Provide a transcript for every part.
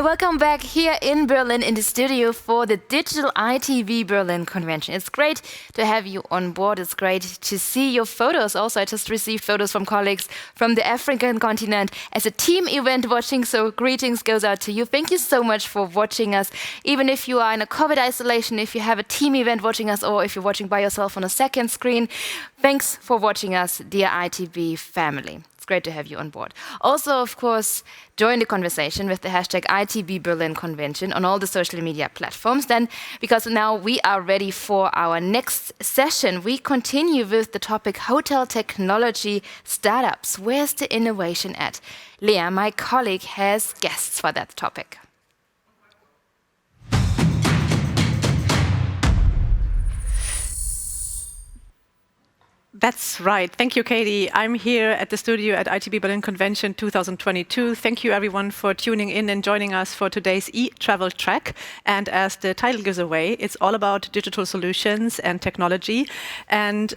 welcome back here in Berlin in the studio for the Digital ITBBerlin convention. It's great to have you on board. It's great to see your photos. Also, I just received photos from colleagues from the African continent as a team event watching, so greetings goes out to you. Thank you so much for watching us. Even if you are in a COVID isolation, if you have a team event watching us, or if you're watching by yourself on a second screen, thanks for watching us, dear ITB family. It's great to have you on board. Also, of course, join the conversation with the hashtag ITBBerlin Convention on all the social media platforms. Then, because now we are ready for our next session, we continue with the topic hotel technology startups. Where's the innovation at? Lea, my colleague, has guests for that topic. That's right. Thank you, Katie. I'm here at the studio at ITBBerlin Convention 2022. Thank you, everyone, for tuning in and joining us for today's eTravel track. And as the title gives away, it's all about digital solutions and technology. And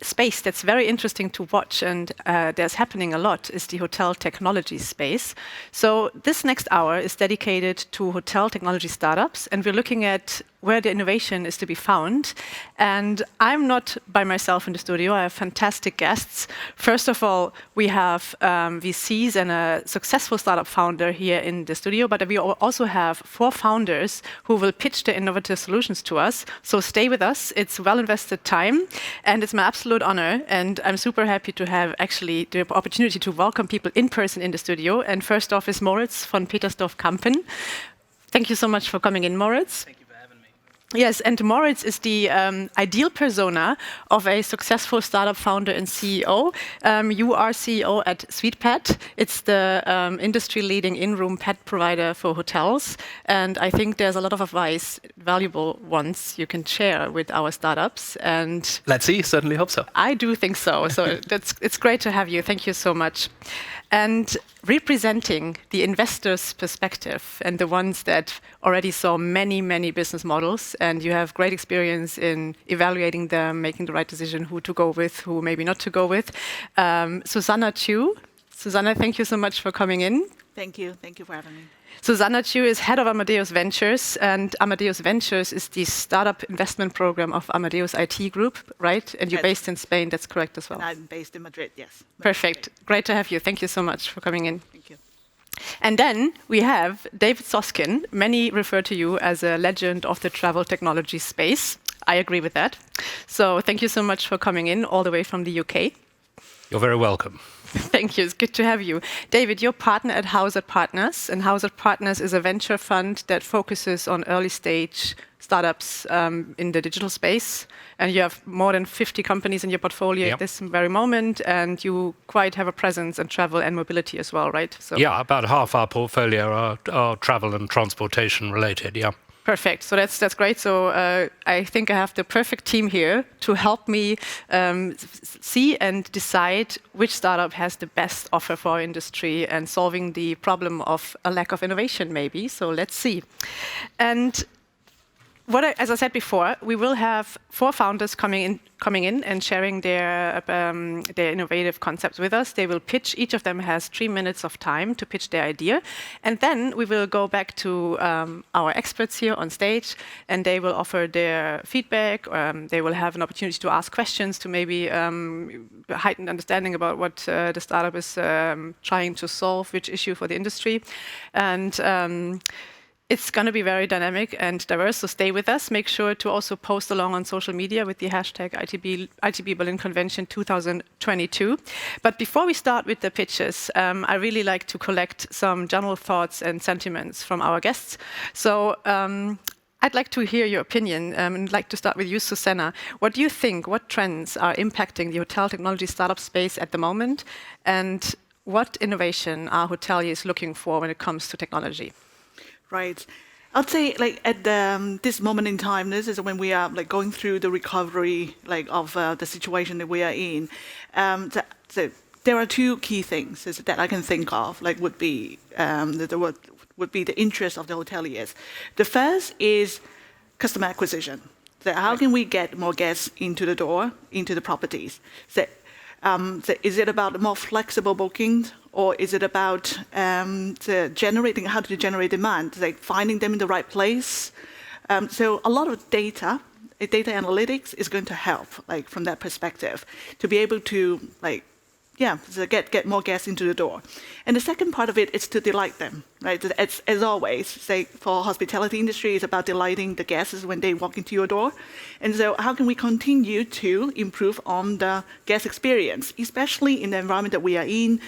space that's very interesting to watch and there's happening a lot is the hotel technology space. So this next hour is dedicated to hotel technology startups, and we're looking at where the innovation is to be found. And I'm not by myself in the studio. I have fantastic guests. First of all, we have VCs and a successful startup founder here in the studio, but we also have 4 founders who will pitch their innovative solutions to us. So stay with us. It's well-invested time, and it's my absolute honor. And I'm super happy to have actually the opportunity to welcome people in person in the studio. And first off is Moritz von Petersdorff-Campen. Thank you so much for coming in, Moritz. Thank you. Yes, and Moritz is the ideal persona of a successful startup founder and CEO. You are CEO at Suitepad. It's the industry-leading in-room pet provider for hotels. And I think there's a lot of advice, valuable ones, you can share with our startups. And let's see, certainly hope so. I do think so. So it's great to have you. Thank you so much. And representing the investor's perspective and the ones that already saw many, many business models, and you have great experience in evaluating them, making the right decision, who to go with, who maybe not to go with. Suzanna Chiu. Suzanna, thank you so much for coming in. Thank you for having me. Suzanna Chiu is head of Amadeus Ventures, and Amadeus Ventures is the startup investment program of Amadeus IT Group, right? And you're based in Spain, that's correct as well? And I'm based in Madrid, yes. Perfect. Great to have you. Thank you so much for coming in. Thank you. And then we have David Soskin. Many refer to you as a legend of the travel technology space. I agree with that. So thank you so much for coming in all the way from the UK. You're very welcome. Thank you. It's good to have you. David, you're partner at HOWZAT Partners, and HOWZAT Partners is a venture fund that focuses on early stage startups in the digital space. And you have more than 50 companies in your portfolio at this very moment, and you quite have a presence in travel and mobility as well, right? So yeah, about half our portfolio are travel and transportation related, yeah. Perfect. So that's great. So I think I have the perfect team here to help me see and decide which startup has the best offer for our industry and solving the problem of a lack of innovation, maybe. So let's see. And as I said before, we will have 4 founders coming in and sharing their innovative concepts with us. They will pitch. Each of them has 3 minutes of time to pitch their idea, and then we will go back to our experts here on stage, and they will offer their feedback. They will have an opportunity to ask questions to maybe heighten understanding about what the startup is trying to solve, which issue for the industry, and it's going to be very dynamic and diverse, so stay with us. Make sure to also post along on social media with the hashtag ITBBerlin Convention 2022. But before we start with the pitches, I really like to collect some general thoughts and sentiments from our guests. So I'd like to hear your opinion, and I'd like to start with you, Susanna. What do you think, what trends are impacting the hotel technology startup space at the moment? And what innovation are hoteliers looking for when it comes to technology? Right. I'd say, like, at this moment in time, this is when we are like going through the recovery, like, of the situation that we are in. So there are 2 key things that I can think of, like, would be the interest of the hoteliers. The first is customer acquisition. So how can we get more guests into the door, into the properties? So is it about more flexible bookings, or is it about how to generate demand, like finding them in the right place? So a lot of data analytics is going to help, like from that perspective, to be able to get more guests into the door. And the second part of it is to delight them, right? As always, say for hospitality industry, it's about delighting the guests when they walk into your door. And so how can we continue to improve on the guest experience, especially in the environment that we are in,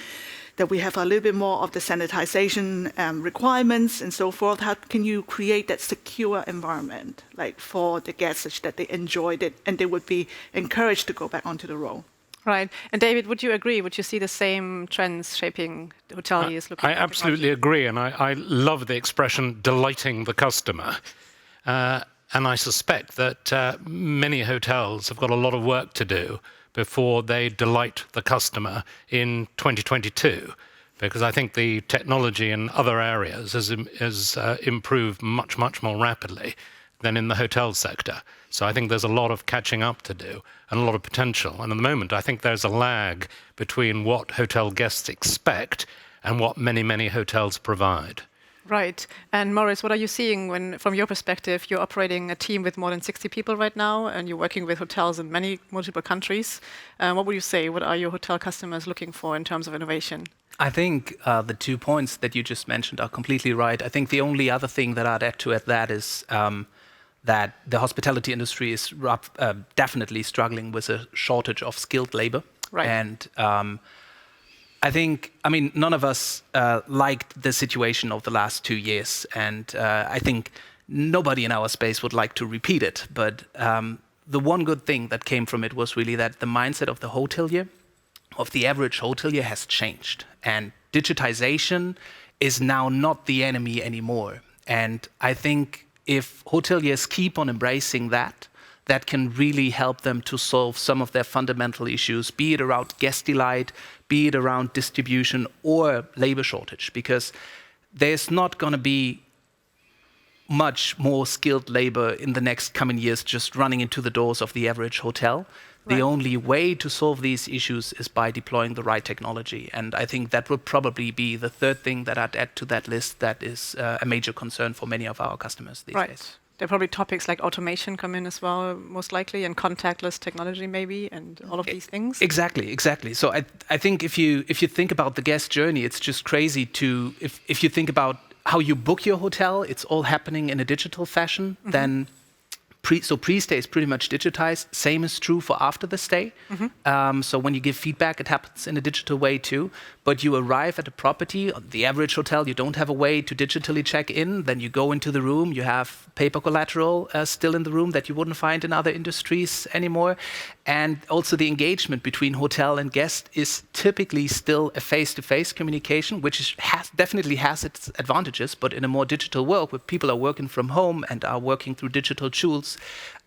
that we have a little bit more of the sanitization requirements and so forth? How can you create that secure environment, like for the guests, such that they enjoyed it and they would be encouraged to go back onto the road? Right. And David, would you agree? Would you see the same trends shaping hoteliers looking I absolutely agree, and I love the expression delighting the customer. And I suspect that many hotels have got a lot of work to do before they delight the customer in 2022, because I think the technology in other areas has improved much, much more rapidly than in the hotel sector. So I think there's a lot of catching up to do and a lot of potential. And at the moment, I think there's a lag between what hotel guests expect and what many, many hotels provide. Right. And Moritz, what are you seeing when, from your perspective, you're operating a team with more than 60 people right now, and you're working with hotels in multiple countries? What would you say? What are your hotel customers looking for in terms of innovation? I think the 2 points that you just mentioned are completely right. I think the only other thing that I'd add to that is that the hospitality industry is definitely struggling with a shortage of skilled labor. Right. And I mean, none of us liked the situation of the last 2 years. And I think nobody in our space would like to repeat it. But the one good thing that came from it was really that the mindset of the hotelier, of the average hotelier, has changed. And digitization is now not the enemy anymore. And I think if hoteliers keep on embracing that, that can really help them to solve some of their fundamental issues, be it around guest delight, be it around distribution or labor shortage, because there's not going to be much more skilled labor in the next coming years just running into the doors of the average hotel. The only way to solve these issues is by deploying the right technology. And I think that would probably be the third thing that I'd add to that list that is a major concern for many of our customers these days. There are probably topics like automation come in as well, most likely, and contactless technology maybe, and all of these things. Exactly. So I think if you think about the guest journey, it's just crazy to, if you think about how you book your hotel, it's all happening in a digital fashion, then pre-stay is pretty much digitized. Same is true for after the stay. So when you give feedback, it happens in a digital way too. But you arrive at a property, the average hotel, you don't have a way to digitally check in. Then you go into the room, you have paper collateral still in the room that you wouldn't find in other industries anymore. And also the engagement between hotel and guest is typically still a face-to-face communication, which definitely has its advantages, but in a more digital world where people are working from home and are working through digital tools,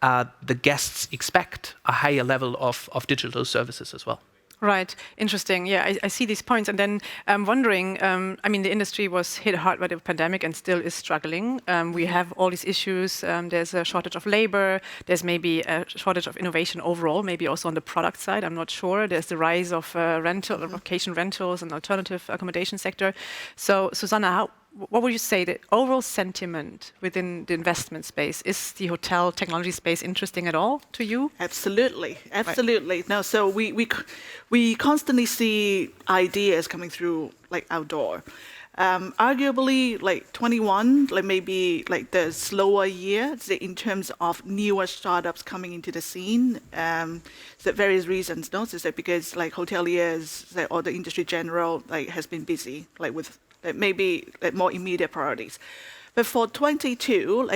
the guests expect a higher level of digital services as well. Right. Interesting. Yeah, I see these points. And then I'm wondering, I mean, the industry was hit hard by the pandemic and still is struggling. We have all these issues. There's a shortage of labor. There's maybe a shortage of innovation overall, maybe also on the product side. I'm not sure. There's the rise of vacation rentals and alternative accommodation sector. So, Susanna, what would you say the overall sentiment within the investment space? Is the hotel technology space interesting at all to you? Absolutely. Right. No, so we constantly see ideas coming through like outdoor. Arguably, like 21, like maybe like the slower year in terms of newer startups coming into the scene. So various reasons, no? So because like hoteliers or the industry general like has been busy like with maybe more immediate priorities. But for 22,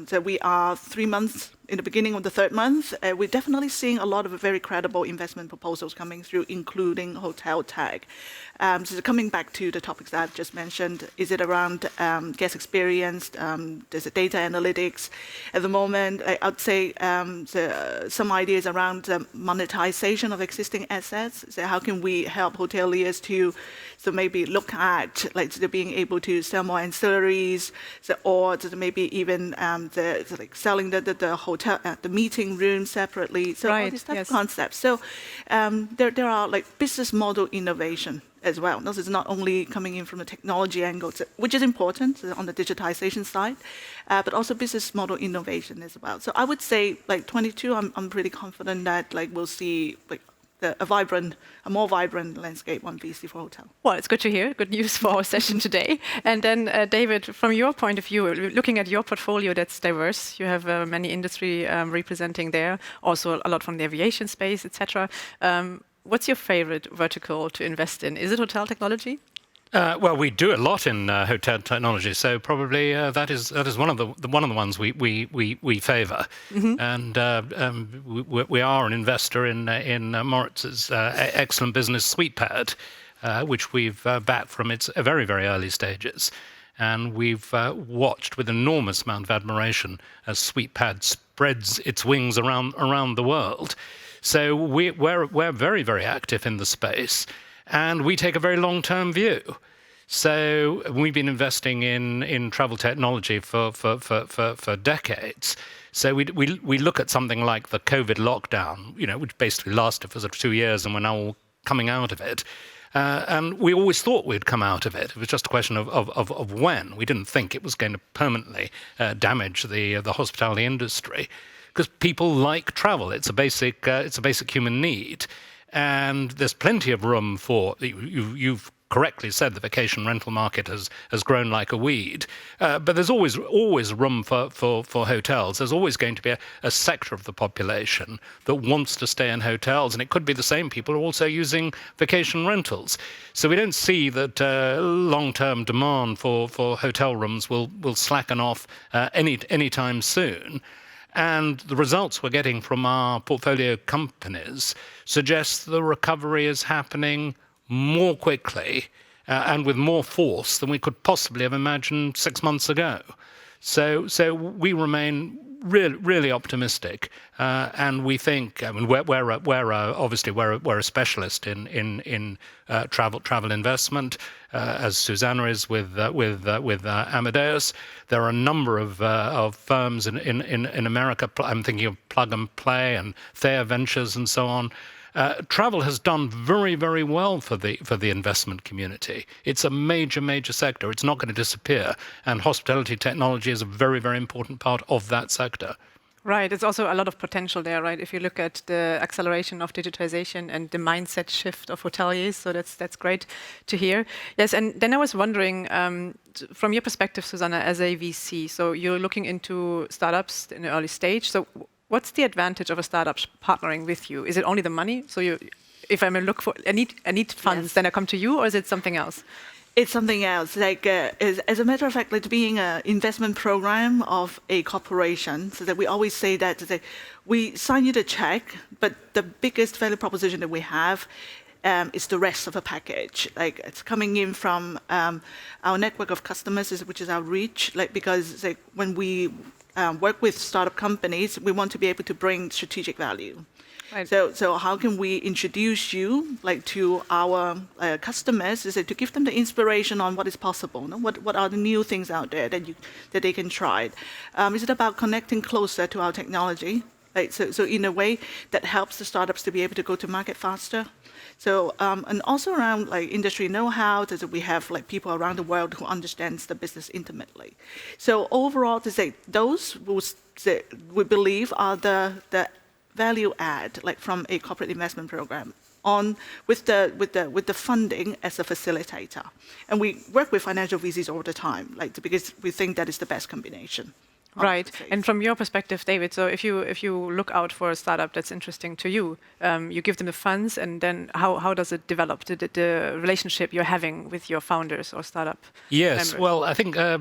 so we are 3 months in the beginning of the third month, we're definitely seeing a lot of very credible investment proposals coming through, including hotel tech. So coming back to the topics that I've just mentioned, is it around guest experience? There's a data analytics. At the moment, I'd say some ideas around monetization of existing assets. So how can we help hoteliers to maybe look at being able to sell more ancillaries, or maybe even selling the hotel, the meeting room separately. So all these type of concepts. So there are like business model innovation as well. This is not only coming in from the technology angle, which is important on the digitization side, but also business model innovation as well. So I would say, like 22, I'm pretty confident that like we'll see like a more vibrant landscape on VC for hotel. Well, it's good to hear. Good news for our session today. And then, David, from your point of view, looking at your portfolio that's diverse, you have many industry representing there, also a lot from the aviation space, etc. What's your favorite vertical to invest in? Is it hotel technology? Well, we do a lot in hotel technology, so probably that is one of the ones we favour, and we are an investor in Moritz's excellent business Suitepad, which we've backed from its very early stages, and we've watched with enormous amount of admiration as Suitepad spreads its wings around the world. So we're very active in the space. And we take a very long-term view. So we've been investing in travel technology for decades. So we look at something like the COVID lockdown, which basically lasted for sort of 2 years, and we're now all coming out of it. And we always thought we'd come out of it. It was just a question of when. We didn't think it was going to permanently damage the hospitality industry, because people like travel. It's a basic human need. And there's plenty of room for, you've correctly said the vacation rental market has grown like a weed. But there's always room for hotels. There's always going to be a sector of the population that wants to stay in hotels. And it could be the same people also using vacation rentals. So we don't see that long-term demand for hotel rooms will slacken off anytime soon. And the results we're getting from our portfolio companies suggest the recovery is happening more quickly and with more force than we could possibly have imagined 6 months ago. So we remain really optimistic, and we think. I mean, we're a specialist in travel investment, as Suzanna is with Amadeus. There are a number of firms in America. I'm thinking of Plug and Play and Thayer Ventures and so on. Travel has done very well for the investment community. It's a major sector. It's not going to disappear, and hospitality technology is a very important part of that sector. Right. It's also a lot of potential there, right? If you look at the acceleration of digitization and the mindset shift of hoteliers, so that's great to hear. Yes, and then I was wondering, from your perspective, Susanna, as a VC, so you're looking into startups in the early stage. So what's the advantage of a startup partnering with you? Is it only the money? So if I'm look for, I need funds, yes, then I come to you, or is it something else? It's something else. Like as a matter of fact, like being an investment program of a corporation, so that we always say that we sign you the check, but the biggest value proposition that we have is the rest of the package. Like it's coming in from our network of customers, which is our reach. Like because like when we work with startup companies, we want to be able to bring strategic value. Right. So how can we introduce you like to our customers? Is it to give them the inspiration on what is possible? No? What are the new things out there that they can try? Is it about connecting closer to our technology? Right? So in a way that helps the startups to be able to go to market faster. So and also around like industry know-how, that we have like people around the world who understands the business intimately. So overall, to say those we believe are the value add, like from a corporate investment program, on with the funding as a facilitator, and we work with financial VCs all the time, like because we think that is the best combination. Right, and from your perspective, David, so if you look out for a startup that's interesting to you, you give them the funds, and then how does it develop, the relationship you're having with your founders or startup Yes, members? well, I think a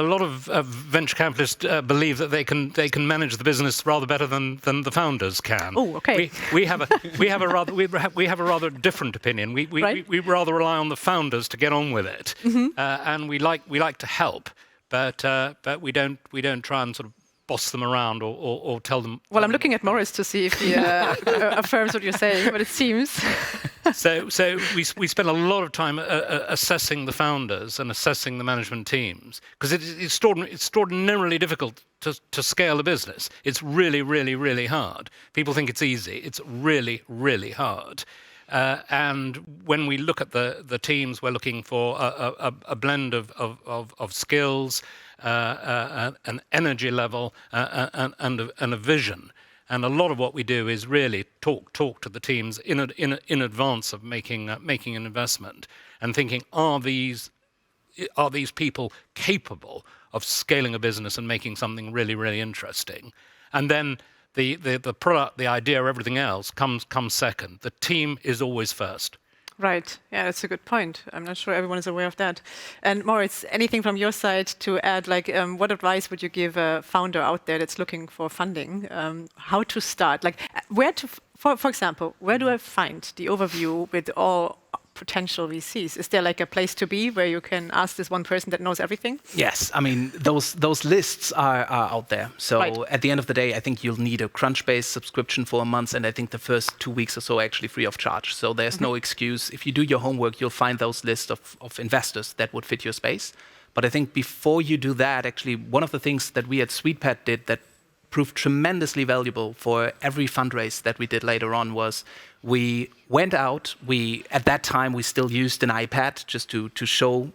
lot of venture capitalists believe that they can manage the business rather better than the founders can. Oh, okay. We have a rather different opinion. We rather rely on the founders to get on with it, and we like to help. But we don't try and sort of boss them around or tell them. Well, I'm looking at Moritz to see if he affirms what you're saying, but it seems. So we spend a lot of time assessing the founders and assessing the management teams, because it's extraordinarily difficult to scale a business. It's really hard. People think it's easy. It's really hard. And when we look at the teams, we're looking for a blend of skills, an energy level, and a vision. And a lot of what we do is really talk to the teams in advance of making an investment and thinking, are these people capable of scaling a business and making something really, really interesting? And then the product, the idea, everything else comes second. The team is always first. Right. Yeah, that's a good point. I'm not sure everyone is aware of that. And Moritz, anything from your side to add? Like, what advice would you give a founder out there that's looking for funding? How to start? Like, where to, for example, where do I find the overview with all potential VCs? Is there like a place to be where you can ask this one person that knows everything? Yes, I mean, those lists are out there. So at the end of the day, I think you'll need a Crunchbase subscription for a month, and I think the first 2 weeks or so are actually free of charge. So there's no excuse. If you do your homework, you'll find those lists of investors that would fit your space. But I think before you do that, actually, one of the things that we at Suitepad did that proved tremendously valuable for every fundraise that we did later on was we went out. At that time, we still used an iPad just to show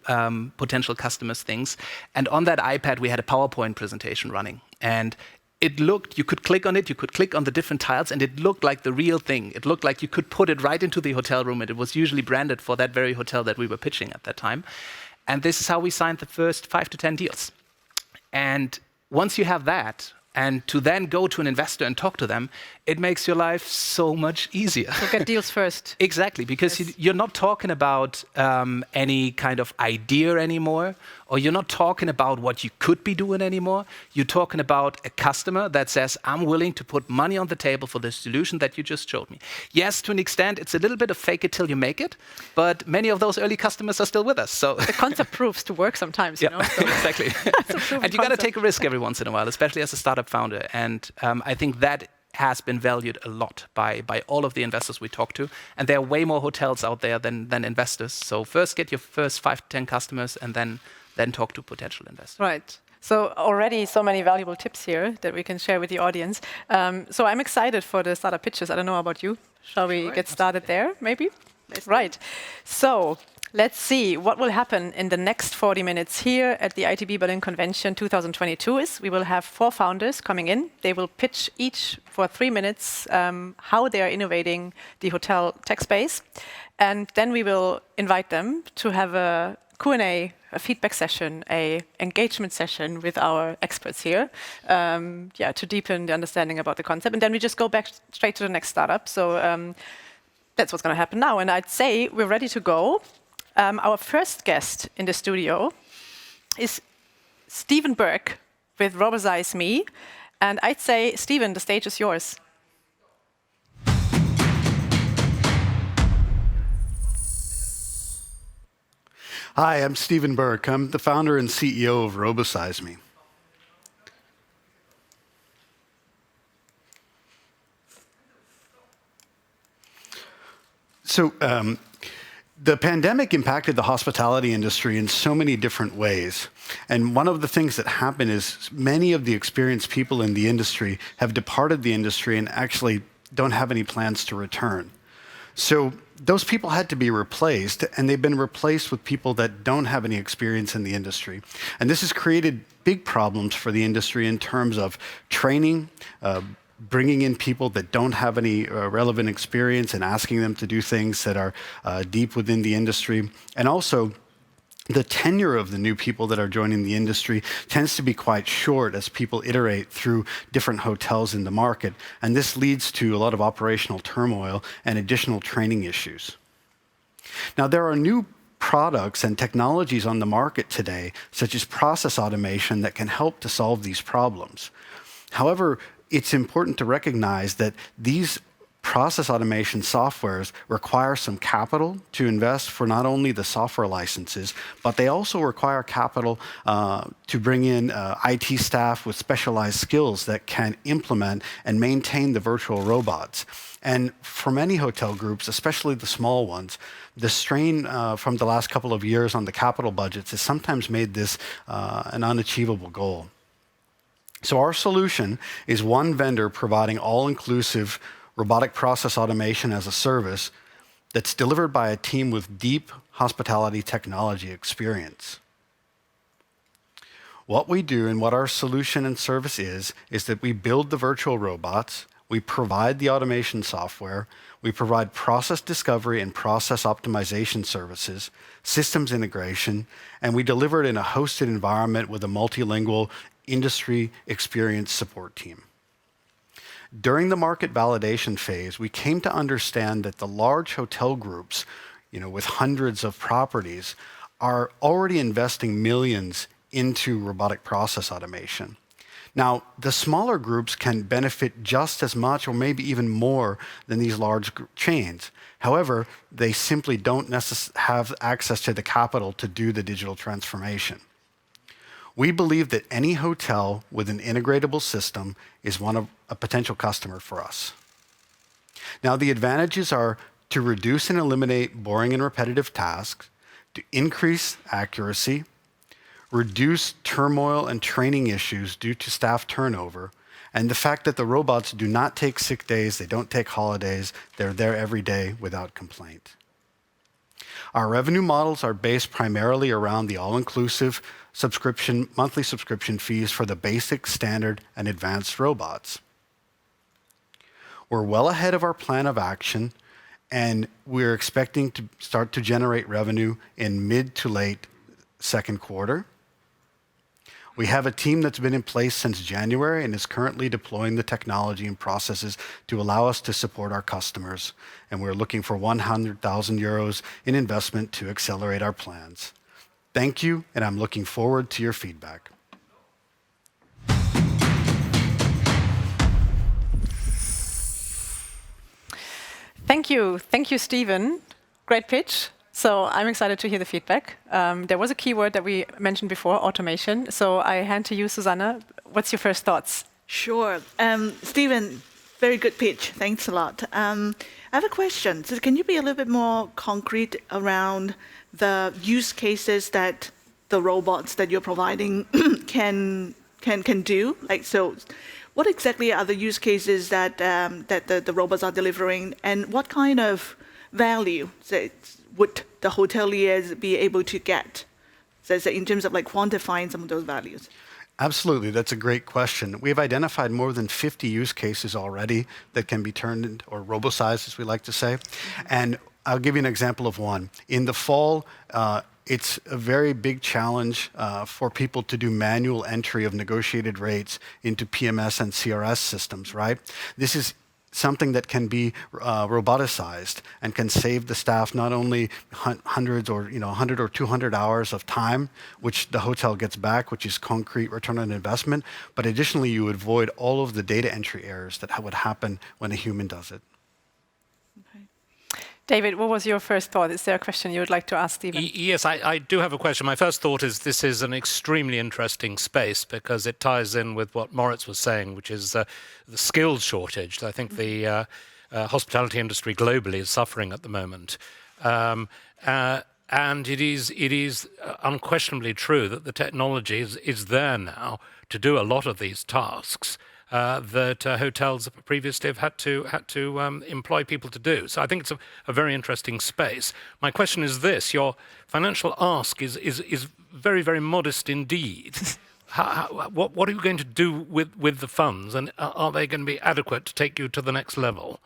potential customers things. And on that iPad, we had a PowerPoint presentation running. And it looked, you could click on it, you could click on the different tiles, and it looked like the real thing. It looked like you could put it right into the hotel room, and it was usually branded for that very hotel that we were pitching at that time. And this is how we signed the first 5 to 10 deals. And once you have that, and to then go to an investor and talk to them, it makes your life so much easier. So get deals first. Exactly, because you're not talking about any kind of idea anymore, or you're not talking about what you could be doing anymore. You're talking about a customer that says, I'm willing to put money on the table for the solution that you just showed me. Yes, to an extent, it's a little bit of fake it till you make it, but many of those early customers are still with us. So the concept proves to work sometimes, you know? So exactly. And you got to take a risk every once in a while, especially as a startup founder. And I think that has been valued a lot by all of the investors we talk to. And there are way more hotels out there than investors. So first get your first 5 to 10 customers and then talk to potential investors. Right. So already so many valuable tips here that we can share with the audience. So I'm excited for the startup pitches. I don't know about you. Shall we get started there, maybe? Right. So let's see what will happen in the next 40 minutes here at the ITBBerlin Convention 2022 is we will have 4 founders coming in. They will pitch each for 3 minutes how they are innovating the hotel tech space. And then we will invite them to have a Q&A, a feedback session, a engagement session with our experts here, to deepen the understanding about the concept. And then we just go back straight to the next startup. So that's what's going to happen now. And I'd say we're ready to go. Our first guest in the studio is Stephan Burke with Robosize Me. And I'd say, Stephan, the stage is yours. Hi, I'm Stephan Burke. I'm the founder and CEO of Robosize Me. So the pandemic impacted the hospitality industry in so many different ways. And one of the things that happened is many of the experienced people in the industry have departed the industry and actually don't have any plans to return. So those people had to be replaced, and they've been replaced with people that don't have any experience in the industry. And this has created big problems for the industry in terms of training, bringing in people that don't have any relevant experience and asking them to do things that are deep within the industry. And also, the tenure of the new people that are joining the industry tends to be quite short as people iterate through different hotels in the market. And this leads to a lot of operational turmoil and additional training issues. Now, there are new products and technologies on the market today, such as process automation, that can help to solve these problems. However, it's important to recognize that these process automation softwares require some capital to invest for not only the software licenses, but they also require capital to bring in IT staff with specialized skills that can implement and maintain the virtual robots. And for many hotel groups, especially the small ones, the strain from the last couple of years on the capital budgets has sometimes made this an unachievable goal. So our solution is one vendor providing all-inclusive robotic process automation as a service that's delivered by a team with deep hospitality technology experience. What we do and what our solution and service is that we build the virtual robots, we provide the automation software, we provide process discovery and process optimization services, systems integration, and we deliver it in a hosted environment with a multilingual industry experienced support team. During the market validation phase, we came to understand that the large hotel groups, with hundreds of properties, are already investing millions into robotic process automation. Now, the smaller groups can benefit just as much or maybe even more than these large chains. However, they simply don't have access to the capital to do the digital transformation. We believe that any hotel with an integratable system is a potential customer for us. Now, the advantages are to reduce and eliminate boring and repetitive tasks, to increase accuracy, reduce turmoil and training issues due to staff turnover, and the fact that the robots do not take sick days, they don't take holidays, they're there every day without complaint. Our revenue models are based primarily around the all-inclusive monthly subscription fees for the basic, standard, and advanced robots. We're well ahead of our plan of action, and we're expecting to start to generate revenue in mid to late second quarter. We have a team that's been in place since January and is currently deploying the technology and processes to allow us to support our customers. And we're looking for 100,000 euros in investment to accelerate our plans. Thank you, and I'm looking forward to your feedback. Thank you, Stephen. Great pitch. So I'm excited to hear the feedback. There was a keyword that we mentioned before, automation. So I hand to you, Susanna. What's your first thoughts? Sure. Stephen, very good pitch. Thanks a lot. I have a question. So can you be a little bit more concrete around the use cases that the robots that you're providing can do? So what exactly are the use cases that the robots are delivering, and what kind of value would the hoteliers be able to get, so in terms of quantifying some of those values? Absolutely, that's a great question. We've identified more than 50 use cases already that can be turned into, or Robosize, as we like to say. And I'll give you an example of one. In the fall, it's a very big challenge for people to do manual entry of negotiated rates into PMS and CRS systems, right? This is something that can be roboticized and can save the staff not only hundreds or 100 or 200 hours of time, which the hotel gets back, which is concrete return on investment, but additionally you would avoid all of the data entry errors that would happen when a human does it. Okay. David, what was your first thought? Is there a question you would like to ask Stephen? Yes, I do have a question. My first thought is this is an extremely interesting space because it ties in with what Moritz was saying, which is the skills shortage. I think the hospitality industry globally is suffering at the moment. And it is unquestionably true that the technology is there now to do a lot of these tasks that hotels previously have had to employ people to do. So I think it's a very interesting space. My question is this: your financial ask is very, very modest indeed. What are you going to do with the funds, and are they going to be adequate to take you to the next level?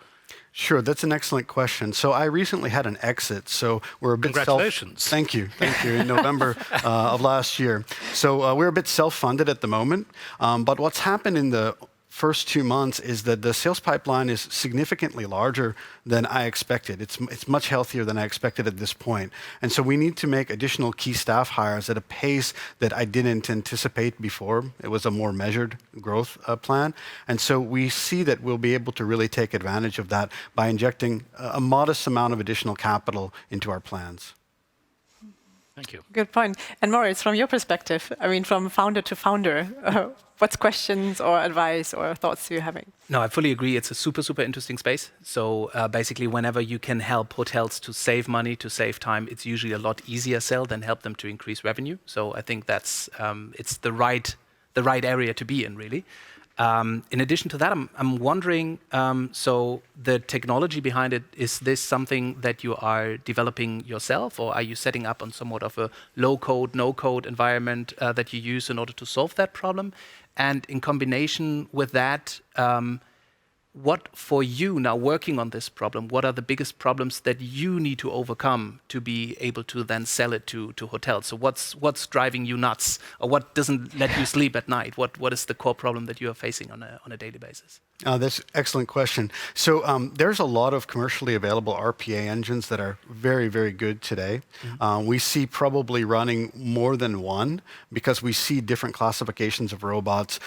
Sure, that's an excellent question. So I recently had an exit, so we're a bit Congratulations. Thank you, in November of last year. So we're a bit self-funded at the moment, but what's happened in the first 2 months is that the sales pipeline is significantly larger than I expected. It's much healthier than I expected at this point. And so we need to make additional key staff hires at a pace that I didn't anticipate before. It was a more measured growth plan. And so we see that we'll be able to really take advantage of that by injecting a modest amount of additional capital into our plans. Thank you. Good point. And Moritz, from your perspective, I mean, from founder to founder, what questions or advice or thoughts are you having? No, I fully agree. It's a super, super interesting space. So basically, whenever you can help hotels to save money, to save time, it's usually a lot easier sell than help them to increase revenue. So I think that's it's the right area to be in, really. In addition to that, I'm wondering, so the technology behind it, is this something that you are developing yourself, or are you setting up on somewhat of a low-code, no-code environment that you use in order to solve that problem? And in combination with that, what for you now working on this problem, what are the biggest problems that you need to overcome to be able to then sell it to hotels? So what's driving you nuts, or what doesn't let you sleep at night? What is the core problem that you are facing on a daily basis? That's an excellent question. So there's a lot of commercially available RPA engines that are very, very good today. We see probably running more than one because we see different classifications of robots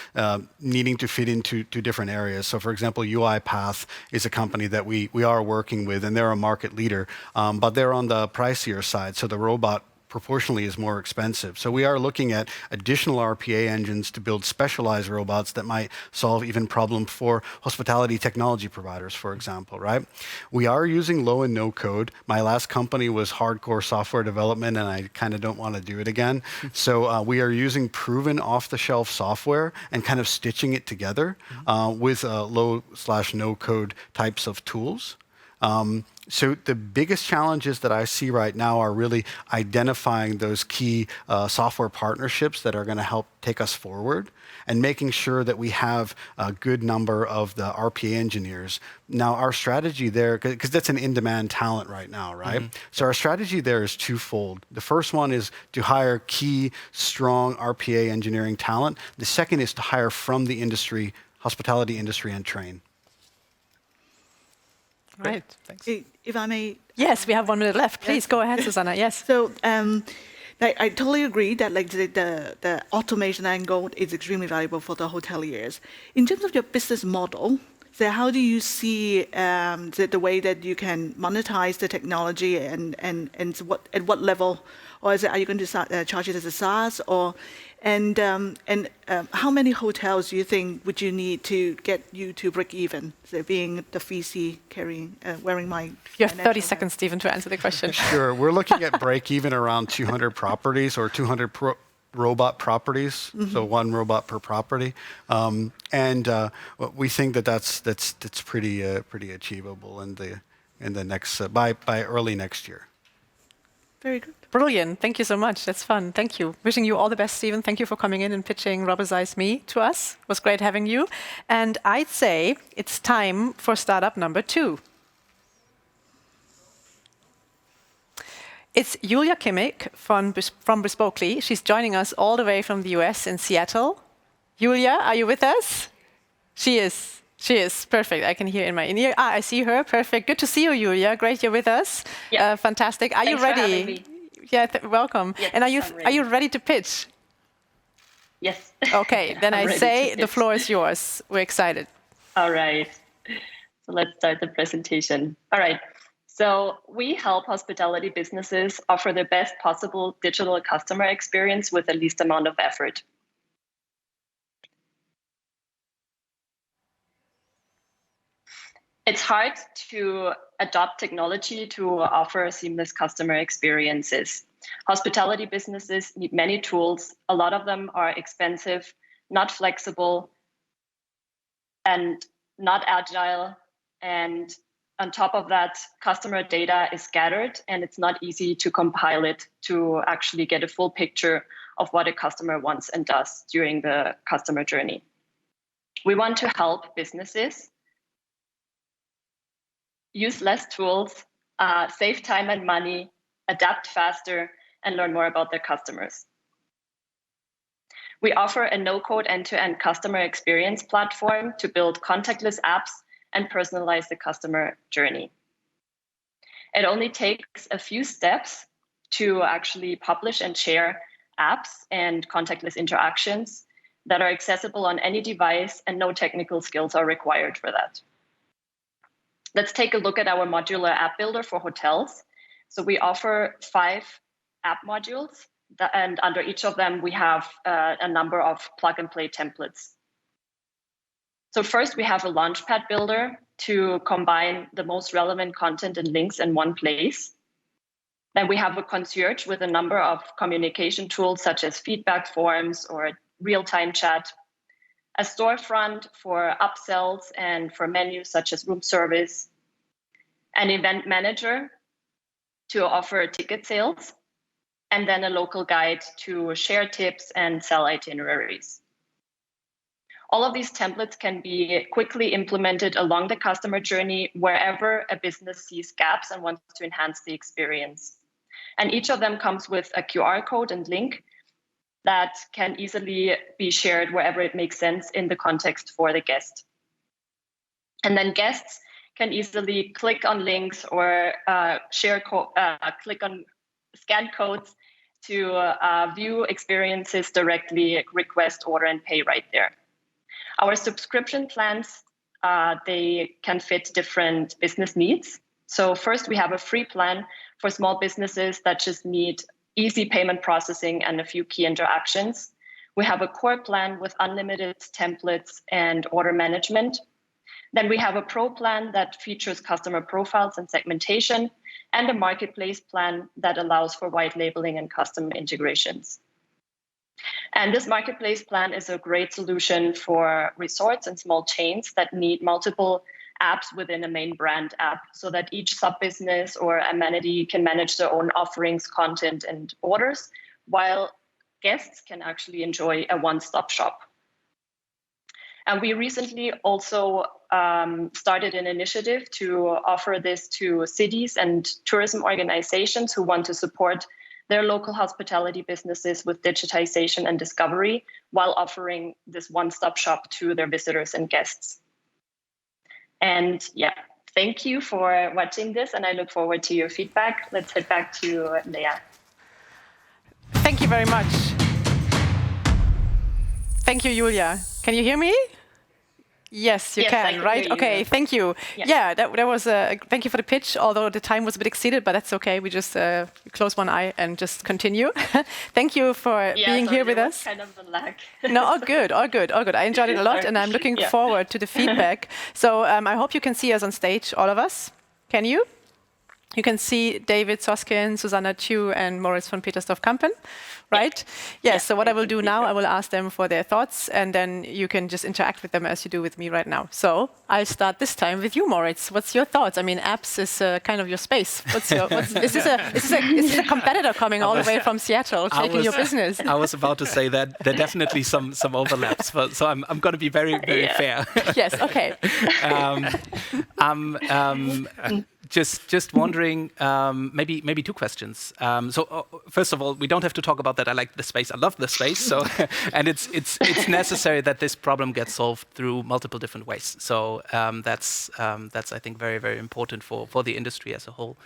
needing to fit into different areas. So for example, UiPath is a company that we are working with, and they're a market leader, but they're on the pricier side. So the robot proportionally is more expensive. So we are looking at additional RPA engines to build specialized robots that might solve even problems for hospitality technology providers, for example, right? We are using low and no code. My last company was hardcore software development, and I kind of don't want to do it again. So we are using proven off-the-shelf software and kind of stitching it together with low/no code types of tools. So the biggest challenges that I see right now are really identifying those key software partnerships that are going to help take us forward, and making sure that we have a good number of the RPA engineers. Now, our strategy there, because that's an in-demand talent right now, right? So our strategy there is twofold. The first one is to hire key, strong RPA engineering talent. The second is to hire from the industry, hospitality industry, and train. Right. Thanks. If I may. Yes, we have 1 minute left. Please go ahead, Susanna. Yes. So I totally agree that like the automation angle is extremely valuable for the hoteliers. In terms of your business model, so how do you see the way that you can monetize the technology, and at what level, or are you going to charge it as a SaaS, or how many hotels do you think would you need to get you to break even? So being the VC wearing my. You have 30 seconds, Stephen, to answer the question. Sure. We're looking at break even around 200 properties or 200 robot properties, so one robot per property, and we think that's pretty achievable in the next by early next year. Very good. Brilliant. Thank you so much. That's fun. Thank you. Wishing you all the best, Stephen. Thank you for coming in and pitching Robosize Me to us. It was great having you. And I'd say it's time for startup number 2. It's Julia Kimmig from Bespokely. She's joining us all the way from the US in Seattle. Julia, are you with us? She is. She is. Perfect. I can hear in my ear. I see her. Perfect. Good to see you, Julia. Great you're with us. Yeah. Fantastic. Are Thanks you ready? for having me. Yeah, welcome. Yes, and I'm are you ready to pitch? Yes. Okay, then I say the floor is yours. We're excited. All right. So let's start the presentation. All right. So we help hospitality businesses offer the best possible digital customer experience with the least amount of effort. It's hard to adopt technology to offer seamless customer experiences. Hospitality businesses need many tools. A lot of them are expensive, not flexible, and not agile. And on top of that, customer data is scattered, and it's not easy to compile it to actually get a full picture of what a customer wants and does during the customer journey. We want to help businesses use less tools, save time and money, adapt faster, and learn more about their customers. We offer a no-code end-to-end customer experience platform to build contactless apps and personalize the customer journey. It only takes a few steps to actually publish and share apps and contactless interactions that are accessible on any device, and no technical skills are required for that. Let's take a look at our modular app builder for hotels. So we offer 5 app modules, and under each of them, we have a number of plug-and-play templates. So first, we have a launchpad builder to combine the most relevant content and links in one place. Then we have a concierge with a number of communication tools, such as feedback forms or real-time chat. a storefront for upsells and for menus such as room service, an event manager to offer ticket sales, and then a local guide to share tips and sell itineraries. All of these templates can be quickly implemented along the customer journey wherever a business sees gaps and wants to enhance the experience. And each of them comes with a QR code and link that can easily be shared wherever it makes sense in the context for the guest. And then guests can easily click on links or click on scan codes to view experiences directly, request, order, and pay right there. Our subscription plans, they can fit different business needs. So first, we have a free plan for small businesses that just need easy payment processing and a few key interactions. We have a core plan with unlimited templates and order management. Then we have a pro plan that features customer profiles and segmentation, and a marketplace plan that allows for white labeling and custom integrations. And this marketplace plan is a great solution for resorts and small chains that need multiple apps within a main brand app, so that each sub-business or amenity can manage their own offerings, content, and orders, while guests can actually enjoy a one-stop shop. And we recently also started an initiative to offer this to cities and tourism organizations who want to support their local hospitality businesses with digitization and discovery, while offering this one-stop shop to their visitors and guests. And yeah, thank you for watching this, and I look forward to your feedback. Let's head back to Lea. Thank you very much. Thank you, Julia. Can you hear me? Yes, you can, right? Okay, thank you. Yes. Yeah, that was thank you for the pitch, although the time was a bit exceeded, but that's okay. We just close one eye and just continue. Thank you for being here with us. Kind of a lag. No, all good, all good, all good. I enjoyed it a lot, and I'm looking forward to the feedback. So I hope you can see us on stage, all of us. Can you? You can see David, Soskin, Suzanna, Chiu, and Moritz from Petersdorff-Campen, right? Yes, so what I will do now, I will ask them for their thoughts, and then you can just interact with them as you do with me right now. So I'll start this time with you, Moritz. What's your thoughts? I mean, apps is kind of your space. Is this a competitor coming all the way from Seattle, taking your business? I was about to say that there are definitely some overlaps, but, so I'm going to be very fair. Yes, okay. Just wondering, maybe two questions. So first of all, we don't have to talk about that. I like the space. I love the space. So and it's necessary that this problem gets solved through multiple different ways. So that's I think very important for the industry as a whole.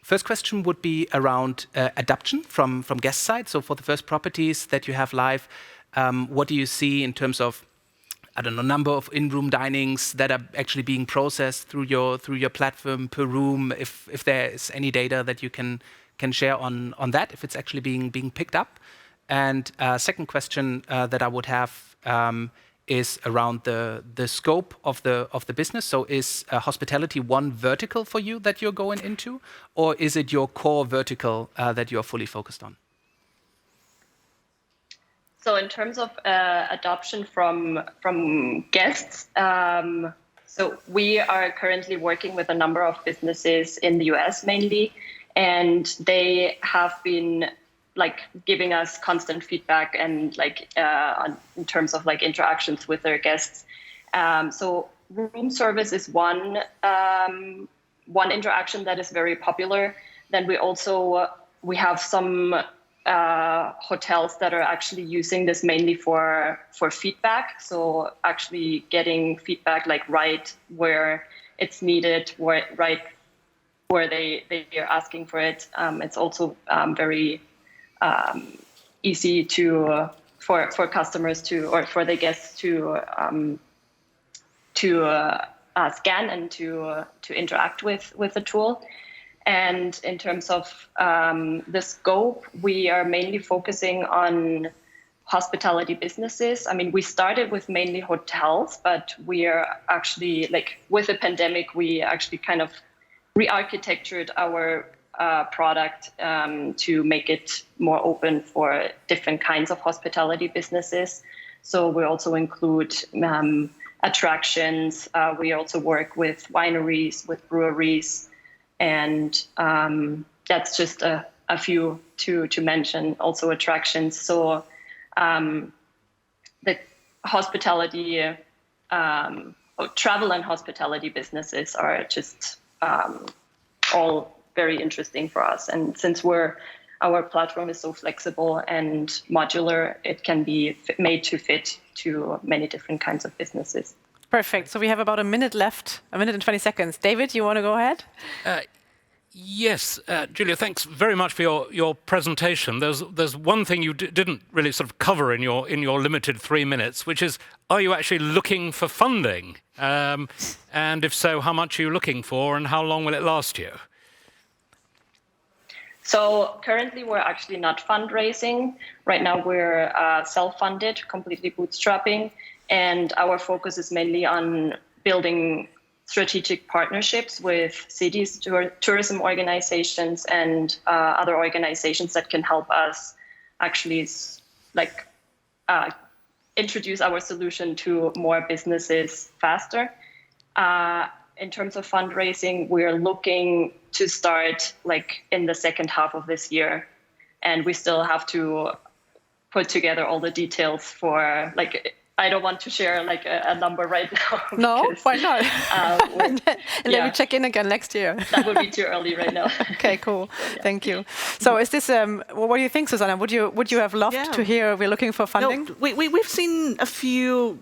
First question would be around adoption from guest side. So for the first properties that you have live, what do you see in terms of, I don't know, number of in-room dinings that are actually being processed through your platform per room? If there is any data that you can share on that, if it's actually being picked up. And second question that I would have is around the scope of the business. So is hospitality one vertical for you that you're going into, or is it your core vertical that you're fully focused on? So in terms of adoption from guests, so we are currently working with a number of businesses in the US mainly, and they have been giving us constant feedback and in terms of interactions with their guests. So room service is one interaction that is very popular. Then we have some hotels that are actually using this mainly for feedback. So actually getting feedback right where it's needed, right where they are asking for it. It's also very easy for customers or for the guests to scan and to interact with the tool. And in terms of the scope, we are mainly focusing on hospitality businesses. I mean, we started with mainly hotels, but we are actually with the pandemic, we actually kind of re-architectured our product to make it more open for different kinds of hospitality businesses. So we also include attractions. We also work with wineries, with breweries, and that's just a few to mention. Also attractions. So the hospitality, travel and hospitality businesses are just all very interesting for us. And since our platform is so flexible and modular, it can be made to fit to many different kinds of businesses. Perfect. So we have about a minute left, a minute and 20 seconds. David, you want to go ahead? Yes, Julia, thanks very much for your presentation. There's one thing you didn't really sort of cover in your limited 3 minutes, which is, are you actually looking for funding? And if so, how much are you looking for and how long will it last you? So currently we're actually not fundraising. Right now we're self-funded, completely bootstrapping, and our focus is mainly on building strategic partnerships with cities, tourism organizations, and other organizations that can help us actually introduce our solution to more businesses faster. In terms of fundraising, we're looking to start in the second half of this year, and we still have to put together all the details for I don't want to share a number right now. No, why not? Let me check in again next year. That would be too early right now. Okay, cool. Yeah. Thank you. So is this, what do you think, Susanna? Would you have loved to hear we're looking for funding? No, we've seen a few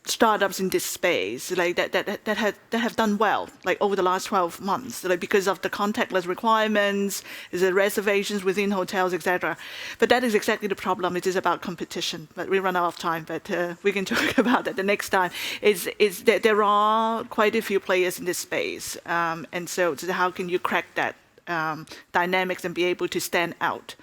startups in this space that have done well over the last 12 months because of the contactless requirements, the reservations within hotels, etc. But that is exactly the problem. It is about competition. But we run out of time. But we can talk about that the next time. Is that there are quite a few players in this space, and so how can you crack that dynamics and be able to stand out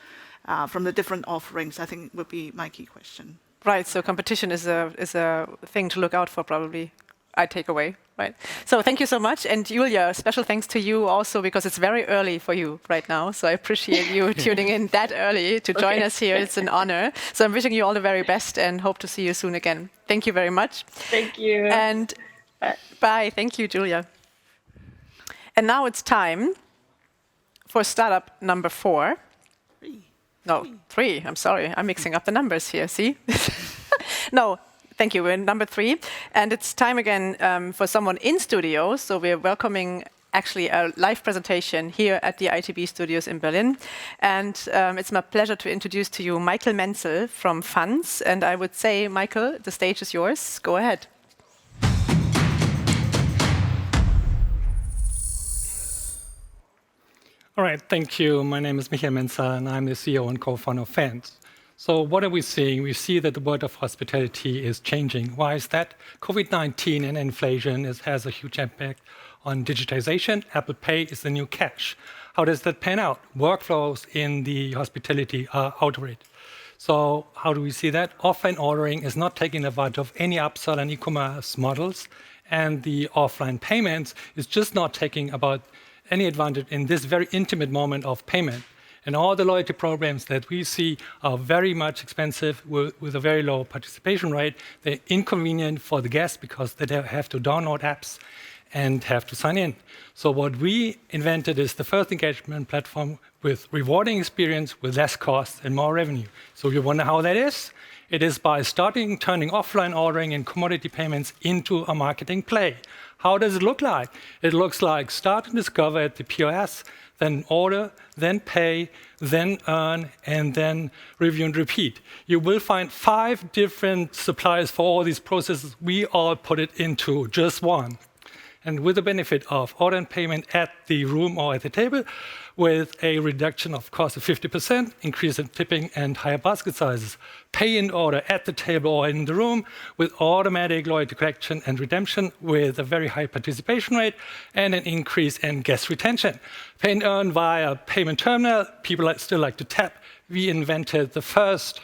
from the different offerings? I think would be my key question. Right, so competition is a thing to look out for, probably. I take away, right? So thank you so much, and Julia, special thanks to you also because it's very early for you right now. So I appreciate you tuning in that early to join us here. It's an honor. So I'm wishing you all the very best and hope to see you soon again. Thank you very much. Thank you. And bye. Thank you, Julia. And now it's time for startup number 4. No, 3. I'm sorry. I'm mixing up the numbers here. See? No, thank you. We're in number 3. And it's time again for someone in studio. So we're welcoming actually a live presentation here at the ITB studios in Berlin. And it's my pleasure to introduce to you Michael Menzel from Funds. And I would say, Michael, the stage is yours. Go ahead. All right, thank you. My name is Michael Menzel, and I'm the CEO and co-founder of Funds. So what are we seeing? We see that the world of hospitality is changing. Why is that? COVID-19 and inflation has a huge impact on digitization. Apple Pay is the new cash. How does that pan out? Workflows in the hospitality are outraged. So how do we see that? Offline ordering is not taking advantage of any upsell and e-commerce models, and the offline payments is just not taking about any advantage in this very intimate moment of payment. And all the loyalty programs that we see are very much expensive with a very low participation rate. They're inconvenient for the guests because they have to download apps and have to sign in. So what we invented is the first engagement platform with rewarding experience, with less cost and more revenue. So you wonder how that is? It is by turning offline ordering and commodity payments into a marketing play. How does it look like? It looks like start and discover at the POS, then order, then pay, then earn, and then review and repeat. You will find 5 different suppliers for all these processes. We all put it into just one. And with the benefit of order and payment at the room or at the table, with a reduction of cost of 50%, increase in tipping and higher basket sizes. Pay and order at the table or in the room with automatic loyalty collection and redemption with a very high participation rate and an increase in guest retention. Pay and earn via payment terminal. People still like to tap. We invented the first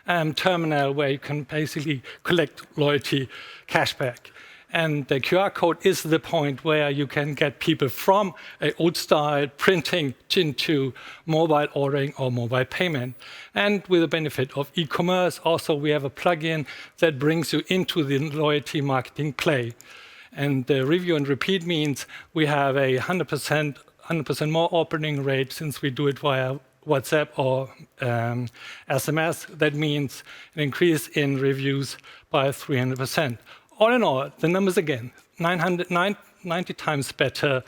terminal where you can basically collect loyalty cashback. And the QR code is the point where you can get people from an old-style printing into mobile ordering or mobile payment. And with the benefit of e-commerce, also we have a plugin that brings you into the loyalty marketing play. And the review and repeat means we have a 100% more opening rate since we do it via WhatsApp or SMS. That means an increase in reviews by 300%. All in all, the numbers again, 90 times better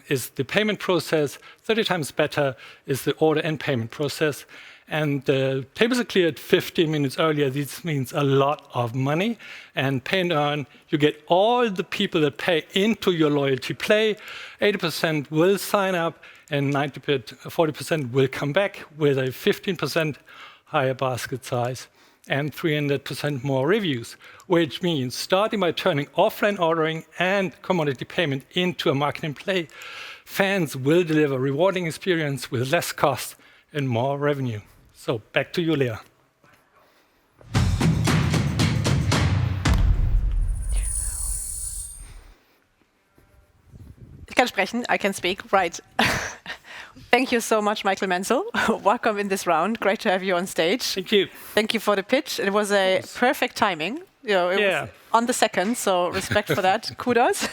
is the payment process, 30 times better is the order and payment process. And the tables are cleared 15 minutes earlier. This means a lot of money. And Pay and Earn, you get all the people that pay into your loyalty play. 80% will sign up, and 40% will come back with a 15% higher basket size and 300% more reviews, which means starting by turning offline ordering and commodity payment into a marketing play, fans will deliver a rewarding experience with less cost and more revenue. So back to you, Lea. Ich kann sprechen, I can speak, right. Thank you so much, Michael Menzel. Welcome in this round. Great to have you on stage. Thank you. Thank you for the pitch. It was a perfect timing. You know, it was on the second, so respect for that. Kudos.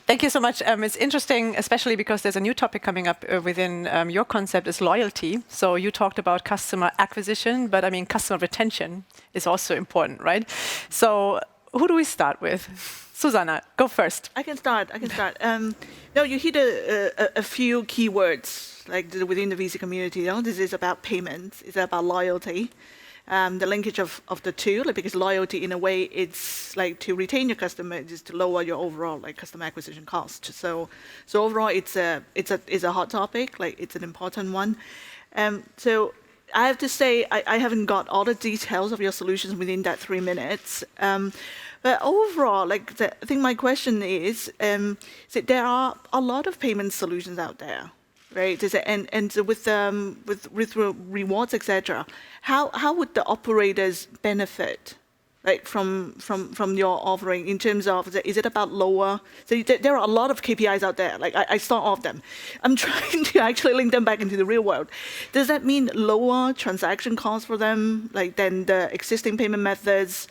Thank you so much. It's interesting, especially because there's a new topic coming up within your concept is loyalty. So you talked about customer acquisition, but I mean, customer retention is also important, right? So who do we start with? Susanna, go first. I can start. No, you hit a few keywords like within the VC community. You know, this is about payments. It's about loyalty. The linkage of the two, like, because loyalty in a way it's like to retain your customer, is to lower your overall like customer acquisition cost. So overall it's a hot topic. Like it's an important one. So I have to say I haven't got all the details of your solutions within that 3 minutes. But overall, like I think my question is, so there are a lot of payment solutions out there, right? And with rewards, etc. How would the operators benefit, like from your offering in terms of is it about lower? So there are a lot of KPIs out there. Like I saw all of them. I'm trying to actually link them back into the real world. Does that mean lower transaction costs for them, like than the existing payment methods?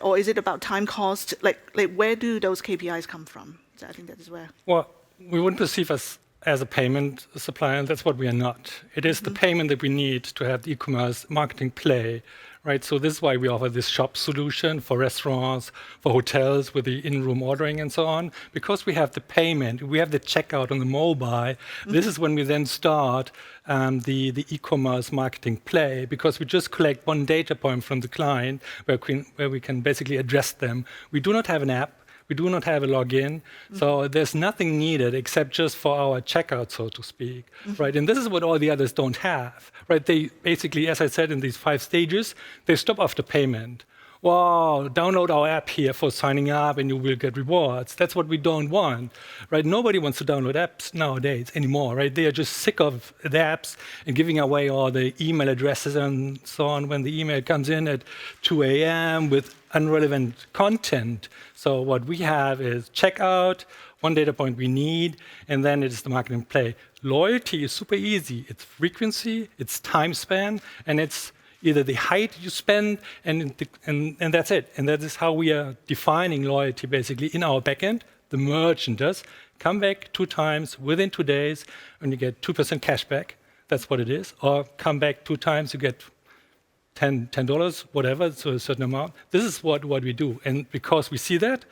Or is it about time cost? Like where do those KPIs come from? So I think that is where. Well, we wouldn't perceive us as a payment supplier, and that's what we are not. It is the payment that we need to have the e-commerce marketing play, right? So this is why we offer this shop solution for restaurants, for hotels with the in-room ordering and so on. Because we have the payment, we have the checkout on the mobile. This is when we then start the e-commerce marketing play, because we just collect one data point from the client where we can basically address them. We do not have an app. We do not have a login, so there's nothing needed except just for our checkout, so to speak, right? And this is what all the others don't have, right? They basically, as I said, in these 5 stages, they stop after payment. Wow, download our app here for signing up and you will get rewards. That's what we don't want, right? Nobody wants to download apps nowadays anymore, right? They are just sick of the apps and giving away all the email addresses and so on when the email comes in at 2 a.m. with irrelevant content. So what we have is checkout, one data point we need, and then it is the marketing play. Loyalty is super easy. It's frequency, it's time span, and it's either the height you spend, and that's it. And that is how we are defining loyalty, basically, in our backend. The merchant does come back 2 times within 2 days, and you get 2% cash back. That's what it is. Or come back 2 times, you get $10, whatever, so a certain amount. This is what we do. And because we see that,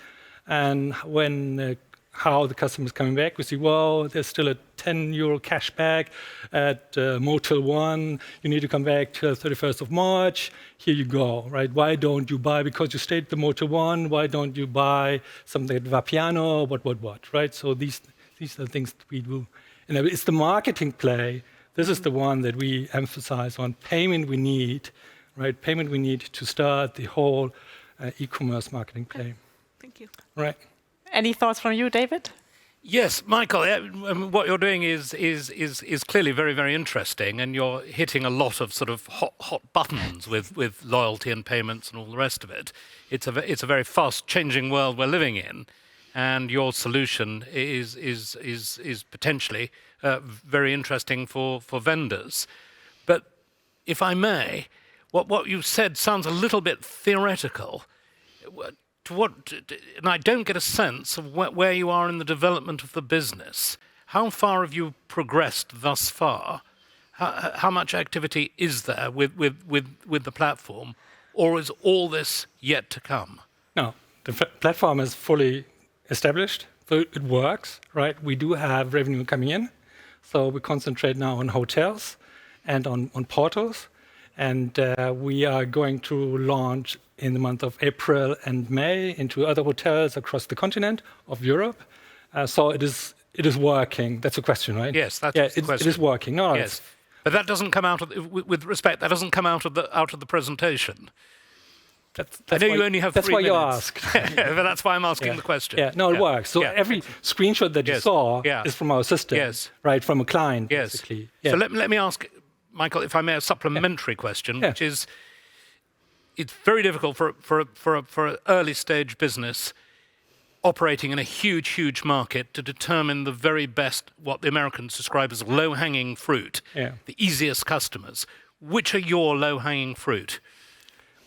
and when how the customer is coming back, we see, well, there's still a €10 cash back at Motel 1. You need to come back to the 31st of March. Here you go, right? Why don't you buy, because you stayed at the Motel 1, why don't you buy something at Vapiano, what, right? So these are the things that we do. And it's the marketing play. This is the one that we emphasize on. Payment we need, right? Payment we need to start the whole e-commerce marketing play. Thank you. Right. Any thoughts from you, David? Yes, Michael, what you're doing is clearly very, very interesting, and you're hitting a lot of sort of hot buttons with loyalty and payments and all the rest of it. It's a very fast changing world we're living in, and your solution is potentially very interesting for vendors. But if I may, what you said sounds a little bit theoretical. And I don't get a sense of where you are in the development of the business. How far have you progressed thus far? How much activity is there with the platform, or is all this yet to come? No, the platform is fully established, so it works, right? We do have revenue coming in, so we concentrate now on hotels and on portals, and we are going to launch in the month of April and May into other hotels across the continent of Europe. So it is working. That's a question, right? Yes, that's the question. It is working. No, yes, but that doesn't come out of with respect. That doesn't come out of the presentation. I know you only have 3 minutes. That's why you asked. But that's why I'm asking the question. Yeah, no, it works. So every screenshot that you saw is from our system, right, from a client, basically. So let me ask, Michael, if I may, a supplementary question, which is, it's very difficult for an early stage business operating in a huge market to determine the very best, what the Americans describe as low-hanging fruit, the easiest customers. Which are your low-hanging fruit?